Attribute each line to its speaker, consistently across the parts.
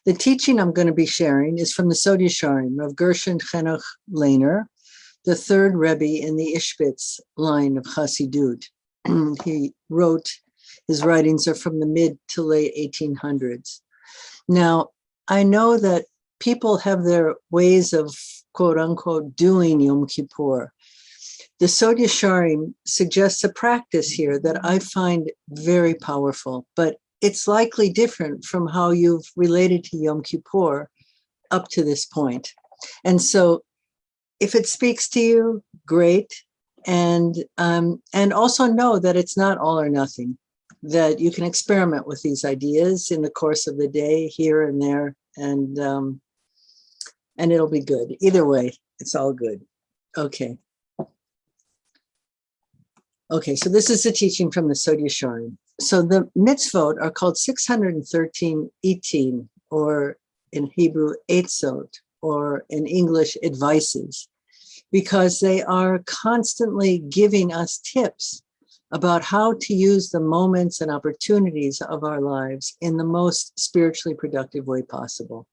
Speaker 1: The teaching I'm going to be sharing is from the Sod Yesharim of Gershon Chenuch Lehner, the third Rebbe in the Ishbitz line of Chassidut. He wrote, his writings are from the mid to late 1800s. Now, I know that people have their ways of quote unquote doing Yom Kippur. The Sod Yesharim suggests a practice here that I find very powerful, but it's likely different from how you've related to Yom Kippur up to this point. And so if it speaks to you, great. And also know that it's not all or nothing, that you can experiment with these ideas in the course of the day, here and there, and it'll be good. Either way, it's all good. Okay. Okay, so this is the teaching from the Sod Yesharim. So the mitzvot are called 613 itin, or in Hebrew, etzot, or in English, advices, because they are constantly giving us tips about how to use the moments and opportunities of our lives in the most spiritually productive way possible.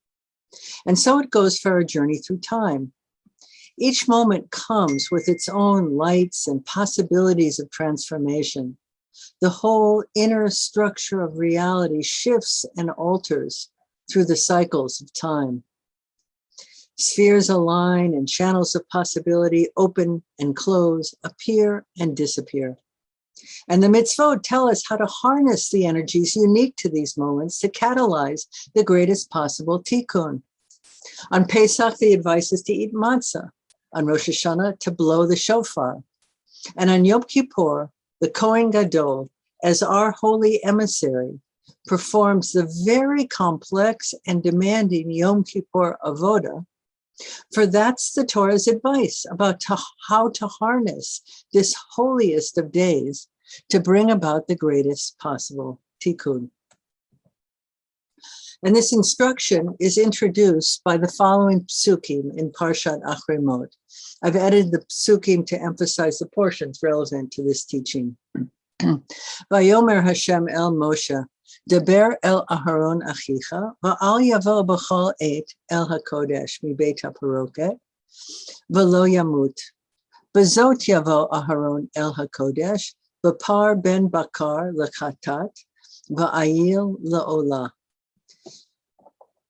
Speaker 1: And so it goes for our journey through time. Each moment comes with its own lights and possibilities of transformation. The whole inner structure of reality shifts and alters through the cycles of time. Spheres align and channels of possibility open and close, appear and disappear. And the mitzvot tell us how to harness the energies unique to these moments to catalyze the greatest possible tikkun. On Pesach, the advice is to eat matzah. On Rosh Hashanah, to blow the shofar. And on Yom Kippur, the Kohen Gadol, as our holy emissary, performs the very complex and demanding Yom Kippur avoda, for that's the Torah's advice about how to harness this holiest of days to bring about the greatest possible tikkun. And this instruction is introduced by the following psukim in Parshat Achremot. I've added the psukim to emphasize the portions relevant to this teaching. Vayomer Hashem el Moshe, Deber el Aharon achicha, va'al yavo b'chol et el hakodesh mibeit haparoket, v'lo yamut. B'zot yavo Aharon el hakodesh, v'par ben bakar lechatat, va'ayil la'olah.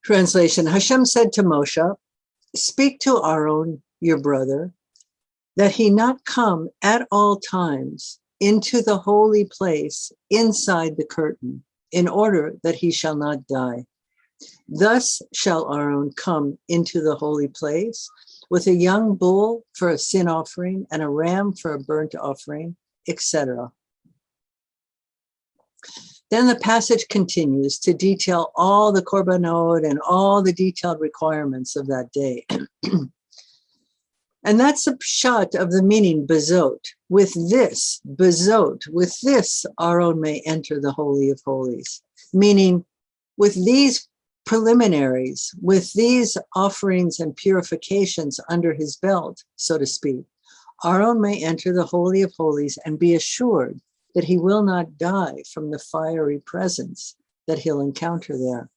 Speaker 1: Translation, Hashem said to Moshe, speak to Aaron, your brother, that he not come at all times into the holy place inside the curtain, in order that he shall not die. Thus shall Aaron come into the holy place with a young bull for a sin offering and a ram for a burnt offering, etc. Then the passage continues to detail all the korbanot and all the detailed requirements of that day. And that's a pshat of the meaning bezot. With this, bezot, with this, Aaron may enter the Holy of Holies. Meaning, with these preliminaries, with these offerings and purifications under his belt, so to speak, Aaron may enter the Holy of Holies and be assured that he will not die from the fiery presence that he'll encounter there.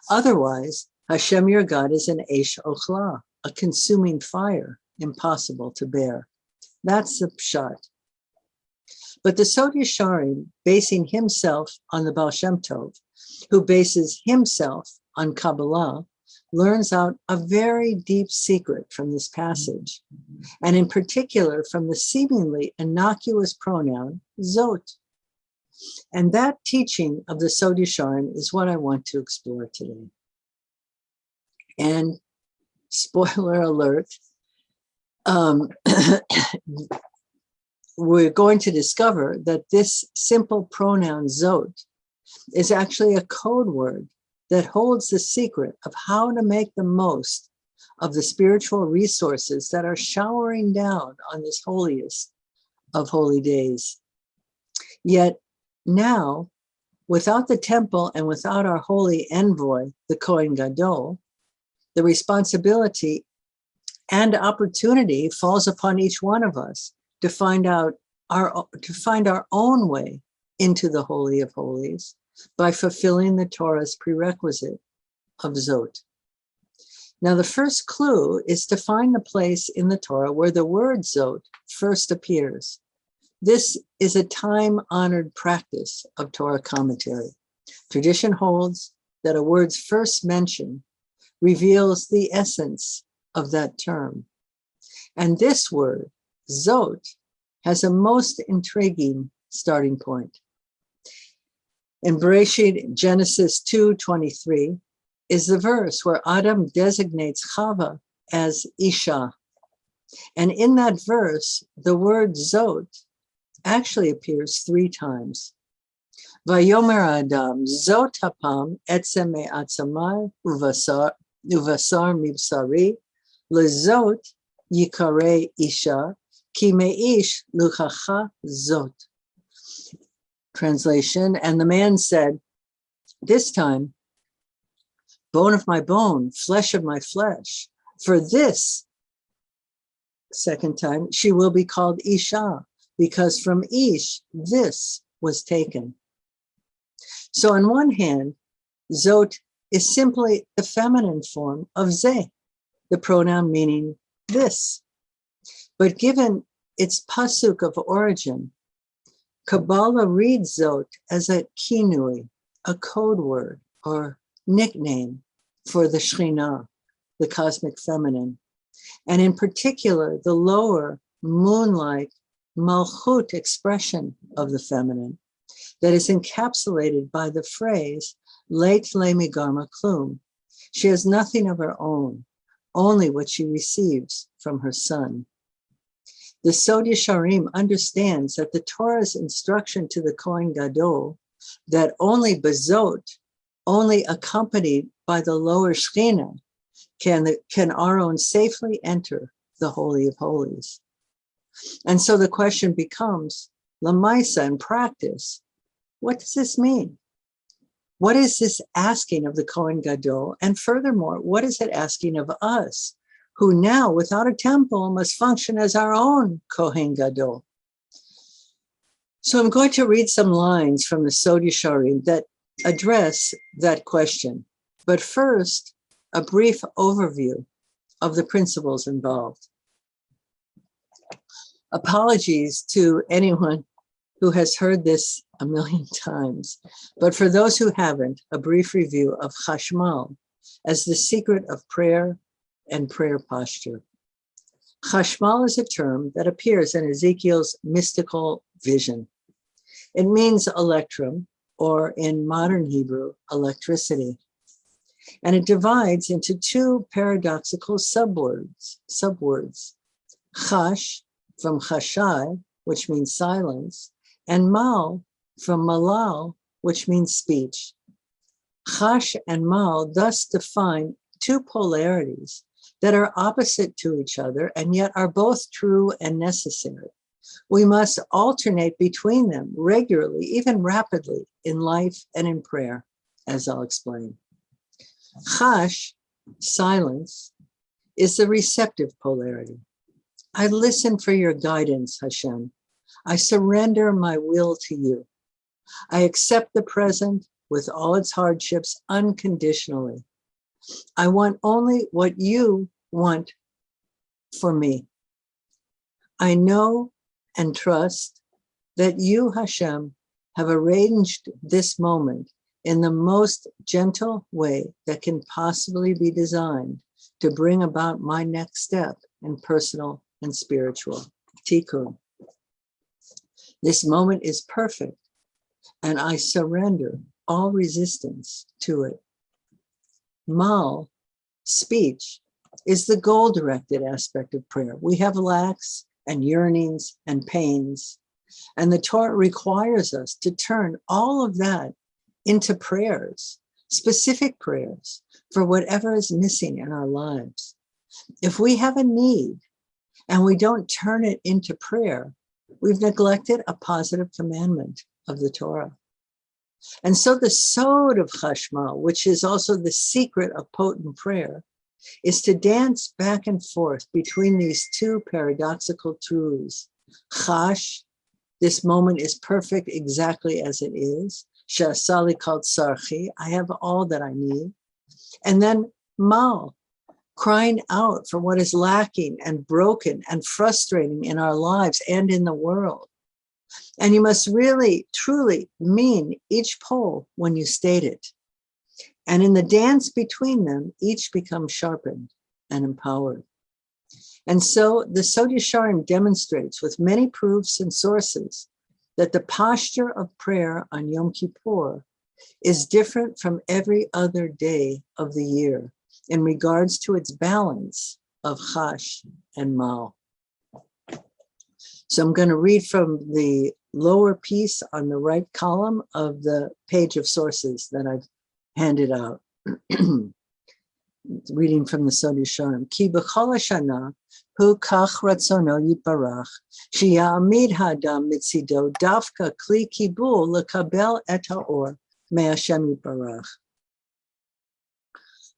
Speaker 1: Otherwise, Hashem your God is an Eish Ochla, a consuming fire, impossible to bear. That's the pshat. But the Sod Yesharim, basing himself on the Baal Shem Tov, who bases himself on Kabbalah, learns out a very deep secret from this passage, and in particular from the seemingly innocuous pronoun zot. And that teaching of the Sod Yesharim is what I want to explore today. And spoiler alert, we're going to discover that this simple pronoun zot is actually a code word that holds the secret of how to make the most of the spiritual resources that are showering down on this holiest of holy days. Yet now, without the temple and without our holy envoy, the Kohen Gadol, the responsibility and opportunity falls upon each one of us to find our own way into the Holy of Holies by fulfilling the Torah's prerequisite of Zot. Now, the first clue is to find the place in the Torah where the word Zot first appears. This is a time-honored practice of Torah commentary. Tradition holds that a word's first mention reveals the essence of that term. And this word, Zot, has a most intriguing starting point. In Bereshit, Genesis 2:23, is the verse where Adam designates Chava as Isha. And in that verse, the word Zot actually appears 3 times. Vayomer Adam, Zot hapam, etzem me'atzamai, uvasar mibsari, lezot yikare Isha, ki me'ish luchacha Zot. Translation, and the man said, this time, bone of my bone, flesh of my flesh. For this, second time, she will be called Isha, because from Ish, this was taken. So on one hand, Zot is simply the feminine form of Zeh, the pronoun meaning this. But given its pasuk of origin, Kabbalah reads Zot as a kinui, a code word or nickname for the Shekhina, the cosmic feminine, and in particular, the lower moon-like malchut expression of the feminine that is encapsulated by the phrase, Leit lemigarma klum. She has nothing of her own, only what she receives from her son. The Sod Yesharim understands that the Torah's instruction to the Kohen Gadol that only bezot, only accompanied by the lower Shekhina, can Aaron safely enter the Holy of Holies. And so the question becomes, Lamaisa, in practice, what does this mean? What is this asking of the Kohen Gadol? And furthermore, what is it asking of us, who now, without a temple, must function as our own Kohen Gadol? So I'm going to read some lines from the Sod Yesharim that address that question. But first, a brief overview of the principles involved. Apologies to anyone who has heard this a million times, but for those who haven't, a brief review of Chashmal as the secret of prayer and prayer posture. Chashmal is a term that appears in Ezekiel's mystical vision. It means electrum, or in modern Hebrew, electricity. And it divides into 2 paradoxical subwords. Chash, from chashai, which means silence, and mal, from malal, which means speech. Chash and mal thus define 2 polarities that are opposite to each other and yet are both true and necessary. We must alternate between them regularly, even rapidly, in life and in prayer, as I'll explain. Chash, silence, is the receptive polarity. I listen for your guidance, Hashem. I surrender my will to you. I accept the present with all its hardships unconditionally. I want only what you want for me. I know and trust that you, Hashem, have arranged this moment in the most gentle way that can possibly be designed to bring about my next step in personal and spiritual tikkun. This moment is perfect, and I surrender all resistance to it. Mal, speech, is the goal-directed aspect of prayer. We have lacks and yearnings and pains, and the Torah requires us to turn all of that into prayers, specific prayers for whatever is missing in our lives. If we have a need and we don't turn it into prayer, we've neglected a positive commandment of the Torah. And so the Sod of Chashmal, which is also the secret of potent prayer, is to dance back and forth between these 2 paradoxical truths. Chash, this moment is perfect exactly as it is. Shasali called sarchi, I have all that I need. And then Mal, crying out for what is lacking and broken and frustrating in our lives and in the world. And you must really, truly mean each pole when you state it. And in the dance between them, each becomes sharpened and empowered. And so the Sod Yesharim demonstrates with many proofs and sources that the posture of prayer on Yom Kippur is different from every other day of the year in regards to its balance of Chash and Mal. So I'm going to read from the lower piece on the right column of the page of sources that I've handed out. Reading from the Sod Yesharim. Ki b'chol hashana hu kach ratzono yitbarach sheya'amid ha'adam mitzido dafka kli kibul lekabel et ha'or me'Hashem yitbarach.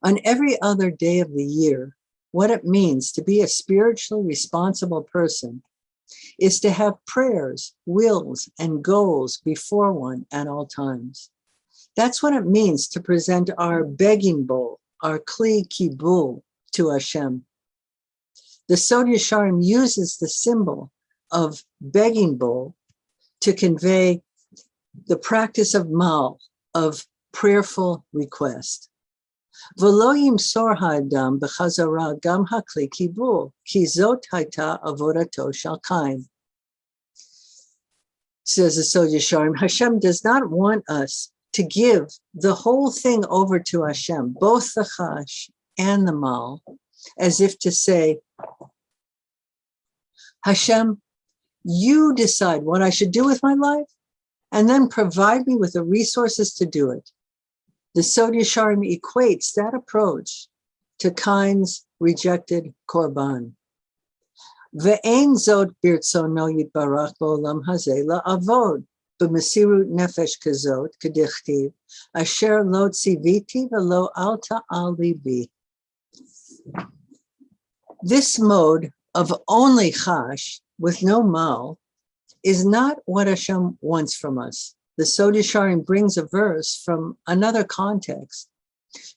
Speaker 1: On every other day of the year, what it means to be a spiritually responsible person is to have prayers, wills, and goals before one at all times. That's what it means to present our begging bowl, our kli kibul, to Hashem. The Sod Yesharim uses the symbol of begging bowl to convey the practice of mal, of prayerful request. V'lo yimsor ha'adam b'chazara gam ha'kli kibul, ki zot hayta avodato shel Kain. Says the Sod Yesharim, Hashem does not want us to give the whole thing over to Hashem, both the Chash and the Mal, as if to say, Hashem, you decide what I should do with my life, and then provide me with the resources to do it. The Sod Yesharim equates that approach to Kain's rejected korban. Ve'ein zot birtzono yitbarach ba'olam hazeh la'avod b'mesirut nefesh kazot k'dichtiv asher lo tziviti ve'lo alta al libi. This mode of only chash with no mal is not what Hashem wants from us. The Sod Yesharim brings a verse from another context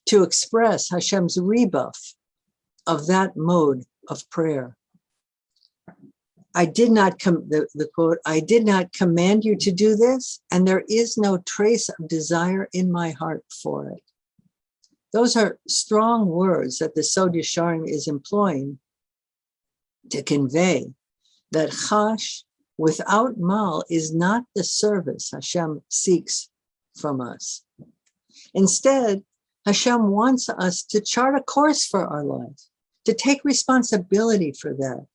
Speaker 1: to express Hashem's rebuff of that mode of prayer. I did not, the quote, I did not command you to do this, and there is no trace of desire in my heart for it. Those are strong words that the Sod Yesharim is employing to convey that chash without mal is not the service Hashem seeks from us. Instead, Hashem wants us to chart a course for our life, to take responsibility for that.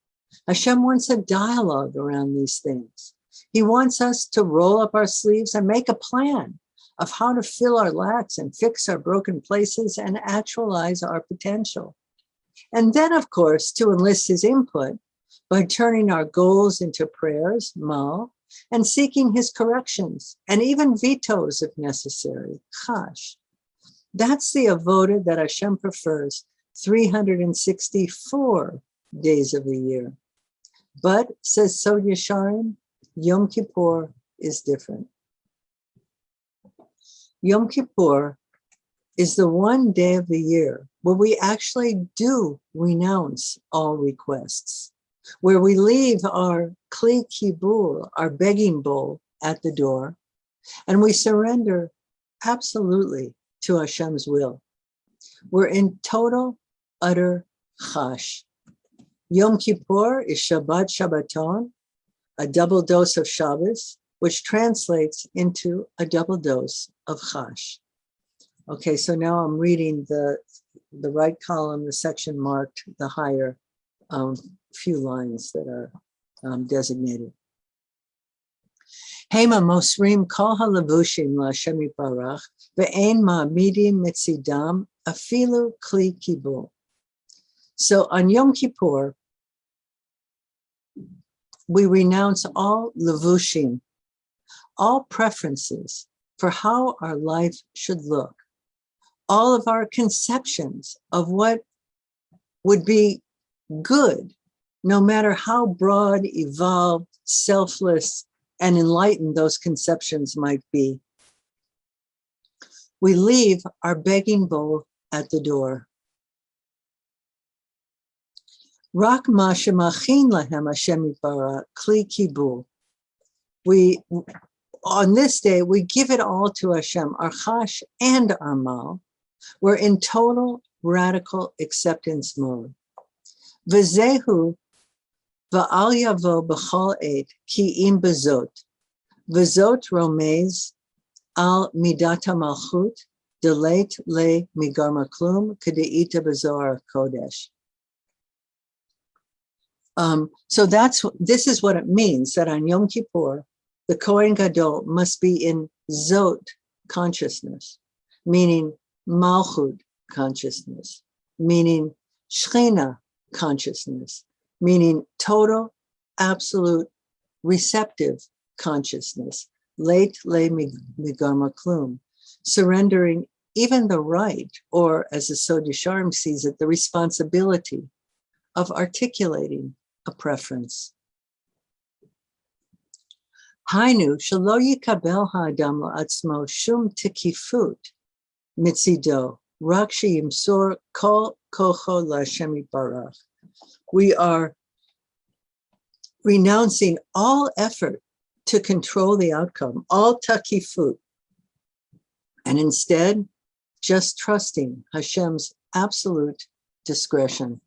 Speaker 1: Hashem wants a dialogue around these things. He wants us to roll up our sleeves and make a plan of how to fill our lacks and fix our broken places and actualize our potential. And then, of course, to enlist his input by turning our goals into prayers, mal, and seeking his corrections, and even vetoes if necessary, chash. That's the avoda that Hashem prefers 364 days of the year. But, says Sod Yesharim, Yom Kippur is different. Yom Kippur is the one day of the year where we actually do renounce all requests, where we leave our kli kibul, our begging bowl, at the door, and we surrender absolutely to Hashem's will. We're in total, utter chash. Yom Kippur is Shabbat Shabbaton, a double dose of Shabbos, which translates into a double dose of chash. Okay, so now I'm reading the right column, the section marked, the higher few lines that are designated. Hema mosrim kol halavushim la'Hashem yitbarach ve'ein ma'amidim mitzidam afilu kli kibul. So on Yom Kippur, we renounce all levushim, all preferences for how our life should look, all of our conceptions of what would be good, no matter how broad, evolved, selfless, and enlightened those conceptions might be. We leave our begging bowl at the door. Rak ma shemachin lahem Hashem yitbarach kli kibul. On this day, we give it all to Hashem, our chash and our mal. We're in total radical acceptance mode. V'zehu va'al yavo b'chol eit ki im bezot. V'zot romez al midat malchut deleit le migarma klum kedeita b'zohar kodesh. So this is what it means, that on Yom Kippur, the Kohen Gadol must be in Zot consciousness, meaning Malchut consciousness, meaning Shekhina consciousness, meaning total, absolute, receptive consciousness, leit le migarma klum, surrendering even the right, or as the Sod Yesharim sees it, the responsibility of articulating a preference. Hainu shelo yikabel ha'adam la'atzmo shum tikifut mitzido rak sheyimsor kol kocho la'Hashem yitbarach. We are renouncing all effort to control the outcome, all takifut, and instead just trusting Hashem's absolute discretion.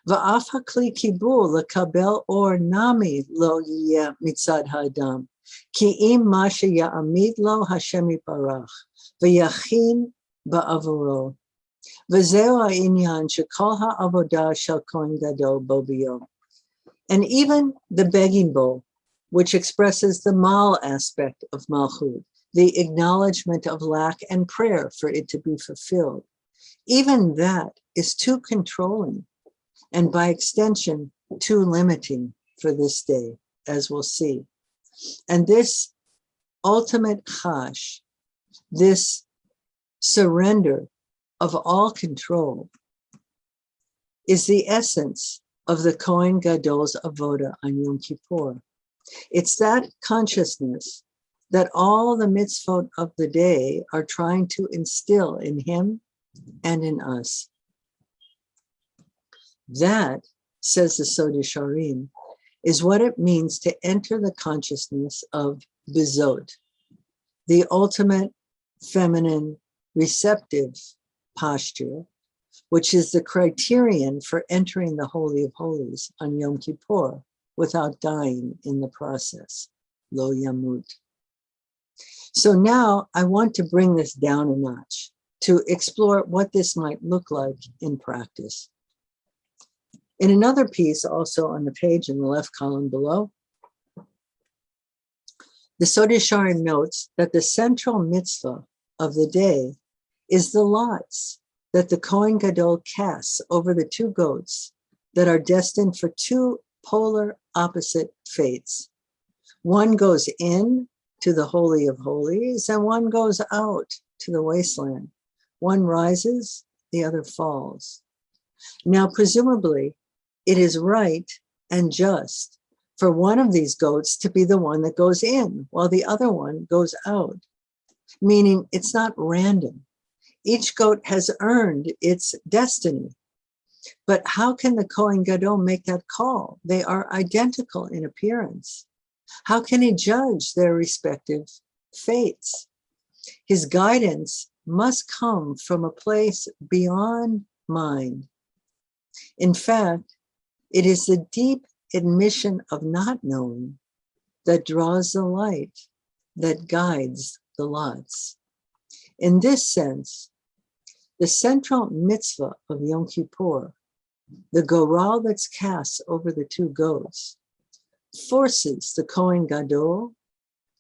Speaker 1: Va'af hakli kibul lekabel or nami lo yeh mitzad ha'adam ki im ma sheya'amid lo Hashem yitbarach v'yachin ba'avuro v'zeu ha'inyan shekol ha'avodah shel Kohen Gadol bo b'yom. And even the begging bowl, which expresses the mal aspect of malchut, the acknowledgement of lack and prayer for it to be fulfilled, even that is too controlling, and by extension, too limiting for this day, as we'll see. And this ultimate chash, this surrender of all control, is the essence of the Kohen Gadol's avoda on Yom Kippur. It's that consciousness that all the mitzvot of the day are trying to instill in him and in us. That, says the Sod Yesharim, is what it means to enter the consciousness of bezot, the ultimate feminine receptive posture, which is the criterion for entering the Holy of Holies on Yom Kippur without dying in the process, lo yamut. So now I want to bring this down a notch to explore what this might look like in practice. In another piece, also on the page in the left column below, the Sod Yesharim notes that the central mitzvah of the day is the lots that the Kohen Gadol casts over the two goats that are destined for two polar opposite fates. One goes in to the Holy of Holies, and one goes out to the wasteland. One rises, the other falls. Now, presumably, it is right and just for one of these goats to be the one that goes in, while the other one goes out, meaning it's not random. Each goat has earned its destiny. But how can the Kohen Gadol make that call? They are identical in appearance. How can he judge their respective fates? His guidance must come from a place beyond mind. In fact, it is the deep admission of not knowing that draws the light, that guides the lots. In this sense, the central mitzvah of Yom Kippur, the goral that's cast over the two goats, forces the Kohen Gadol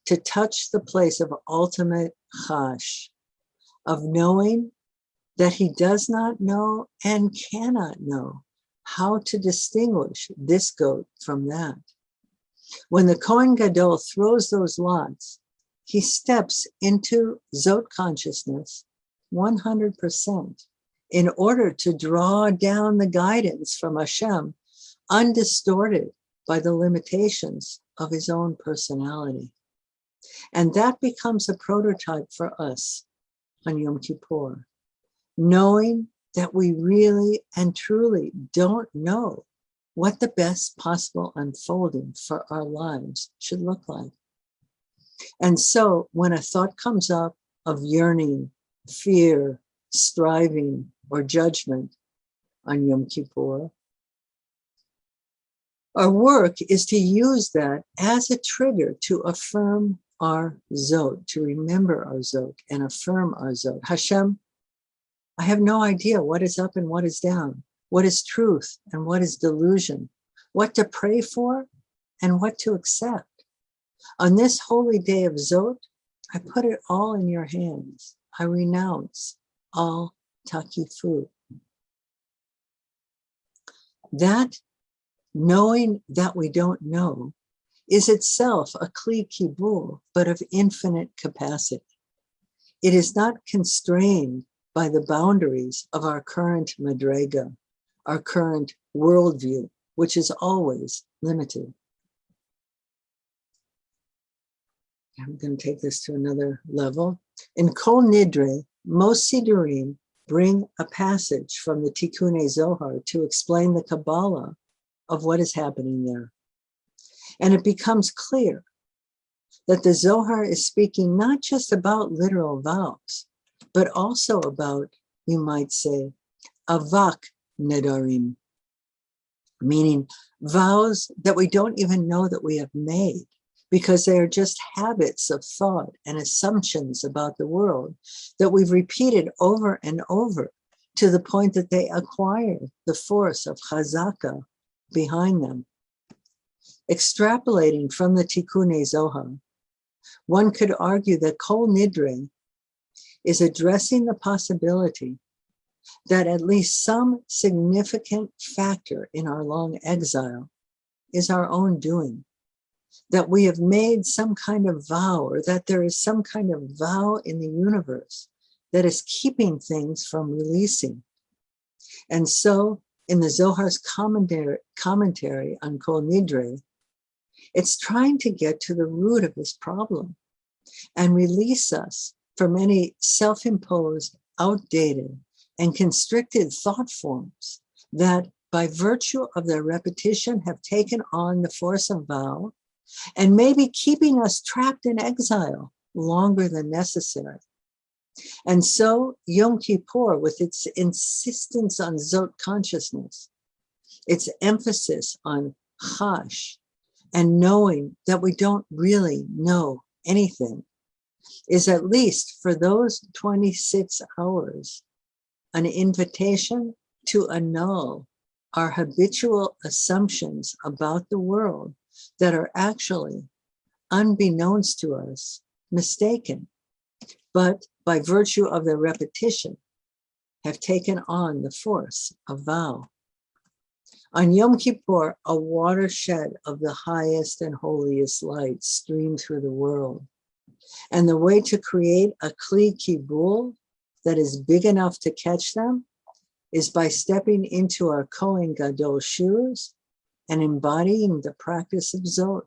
Speaker 1: to touch the place of ultimate chash, of knowing that he does not know and cannot know how to distinguish this goat from that. When the Kohen Gadol throws those lots, he steps into Zot consciousness 100% in order to draw down the guidance from Hashem, undistorted by the limitations of his own personality. And that becomes a prototype for us on Yom Kippur. knowing that we really and truly don't know what the best possible unfolding for our lives should look like. And so when a thought comes up of yearning, fear, striving, or judgment on Yom Kippur, our work is to use that as a trigger to affirm our Zod, to remember our Zod and affirm our Zod. Hashem, I have no idea what is up and what is down, what is truth and what is delusion, what to pray for and what to accept. On this holy day of Zod, I put it all in your hands. I renounce all takifu. That knowing that we don't know is itself a kli kibul, but of infinite capacity. It is not constrained by the boundaries of our current madrega, our current worldview, which is always limited. I'm going to take this to another level. In Kol Nidre, most Sidurim bring a passage from the Tikkun Zohar to explain the Kabbalah of what is happening there. And it becomes clear that the Zohar is speaking not just about literal vows, but also about, you might say, avak nedarim, meaning vows that we don't even know that we have made, because they are just habits of thought and assumptions about the world that we've repeated over and over to the point that they acquire the force of chazaka behind them. Extrapolating from the Tikkun Zohar, one could argue that Kol Nidre is addressing the possibility that at least some significant factor in our long exile is our own doing, that we have made some kind of vow, or that there is some kind of vow in the universe that is keeping things from releasing. And so in the Zohar's commentary on Kol Nidre, it's trying to get to the root of this problem and release us from any self-imposed, outdated, and constricted thought forms that by virtue of their repetition have taken on the force of vow and maybe keeping us trapped in exile longer than necessary. And so Yom Kippur, with its insistence on Zot consciousness, its emphasis on chash, and knowing that we don't really know anything, is at least for those 26 hours an invitation to annul our habitual assumptions about the world that are actually, unbeknownst to us, mistaken, but by virtue of their repetition have taken on the force of vow. On Yom Kippur, a watershed of the highest and holiest light streamed through the world. And the way to create a kli kibul that is big enough to catch them is by stepping into our Kohen Gadol shoes and embodying the practice of Zot,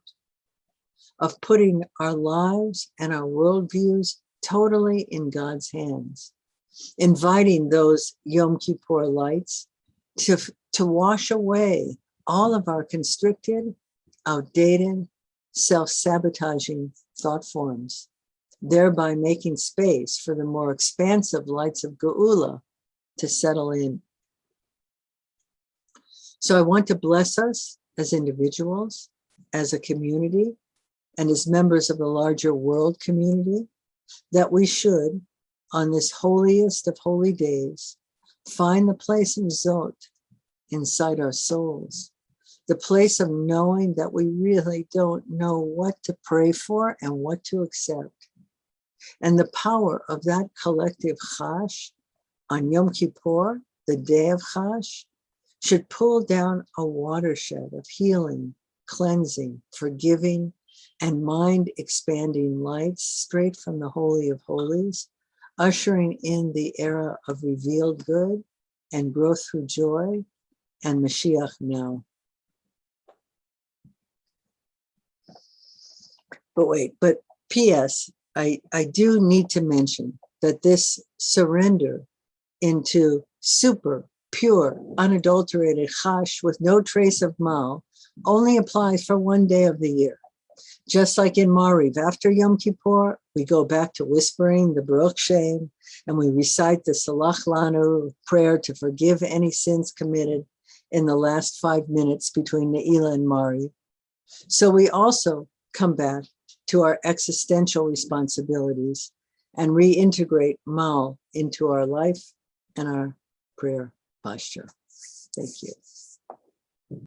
Speaker 1: of putting our lives and our worldviews totally in God's hands, inviting those Yom Kippur lights to wash away all of our constricted, outdated, self-sabotaging thought forms, thereby making space for the more expansive lights of Geula to settle in. So I want to bless us as individuals, as a community, and as members of the larger world community, that we should, on this holiest of holy days, find the place of Zot inside our souls, the place of knowing that we really don't know what to pray for and what to accept. And the power of that collective chash on Yom Kippur, the day of chash, should pull down a watershed of healing, cleansing, forgiving, and mind-expanding lights straight from the Holy of Holies, ushering in the era of revealed good and growth through joy and Mashiach now. But P.S., I do need to mention that this surrender into super, pure, unadulterated chash with no trace of mal only applies for one day of the year. Just like in Mariv, after Yom Kippur, we go back to whispering the Baruch Shem, and we recite the Salach Lanu prayer to forgive any sins committed in the last 5 minutes between Ne'ilah and Mariv. So we also come back to our existential responsibilities and reintegrate Mal into our life and our prayer posture. Thank you.